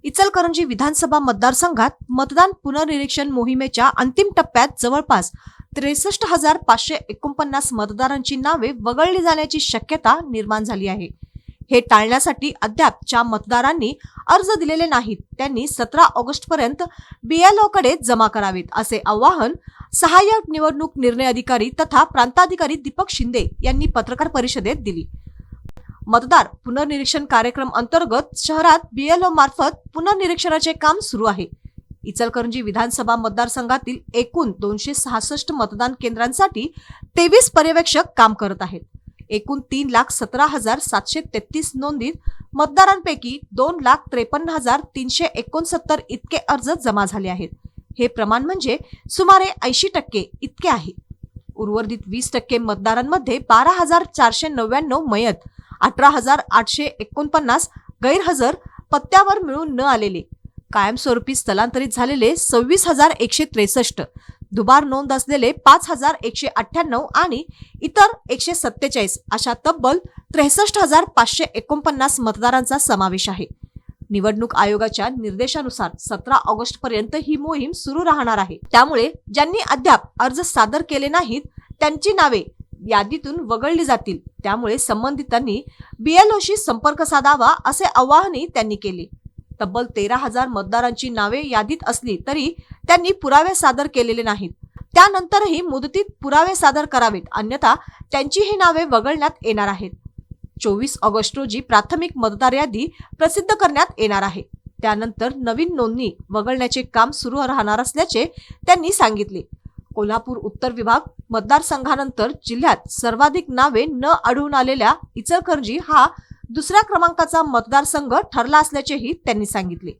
इचलकरंजी विधानसभा मतदारसंघात मतदान पुनर्निरीक्षण मोहिमेच्या अंतिम टप्प्यात जवळपास 63,549 मतदारांची नावे वगळली जाण्याची शक्यता निर्माण झाली आहे। हे टाळण्यासाठी अद्यापच्या मतदारांनी अर्ज दिलेले नाहीत त्यांनी 17 ऑगस्ट पर्यंत BLO कडे जमा करावेत असे आवाहन सहाय्यक निवडणूक निर्णय अधिकारी तथा प्रांताधिकारी दीपक शिंदे यांनी पत्रकार परिषदेत दिली। मतदार पुनर्निरीक्षण कार्यक्रम अंतर्गत शहरात BLO मार्फत पुनर्निरीक्षणाचे काम सुरू आहे। इचलकरंजी विधानसभा मतदारसंघातील एकूण 266 मतदान केंद्रांसाठी 23 पर्यवेक्षक काम करत आहेत। एकूण 3,17,733 नोंदीत मतदारांपैकी 2,53,369 इतके अर्ज जमा झाले आहेत। हे प्रमाण म्हणजे सुमारे 80% इतके आहे। उर्वरित 20% मतदारांमध्ये 12,499 मयत, 18,849 गैरहजर, पत्त्यावर मिळून न आलेले, कायमस्वरूपी स्थलांतरित झालेले 26,163, दुबार नोंद असलेले 5,198 आणि इतर 147 अशा तब्बल 63,549 मतदारांचा समावेश आहे। निवडणूक आयोगाच्या निर्देशानुसार 17 ऑगस्ट पर्यंत ही मोहीम सुरू राहणार आहे। त्यामुळे ज्यांनी अद्याप अर्ज सादर केले नाहीत त्यांची नावे यादीतून वगळली जातील। त्यामुळे संबंधितांनी BLOशी संपर्क साधावा असे आवाहनही त्यांनी केले। तब्बल 13,000 मतदारांची नावे यादीत असली तरी त्यांनी पुरावे सादर केलेले नाहीत। त्यानंतरही मुदतीत पुरावे सादर करावेत, अन्यथा त्यांची ही नावे वगळण्यात येणार आहेत। 24 ऑगस्ट रोजी प्राथमिक मतदार यादी प्रसिद्ध करण्यात येणार आहे। त्यानंतर नवीन नोंदणी वगळण्याचे काम सुरू राहणार असल्याचे त्यांनी सांगितले। कोल्हापूर उत्तर विभाग मतदारसंघानंतर जिल्ह्यात सर्वाधिक नावे न आढळून आलेल्या इचलकरंजी हा दुसऱ्या क्रमांकाचा मतदारसंघ ठरला असल्याचेही त्यांनी सांगितले।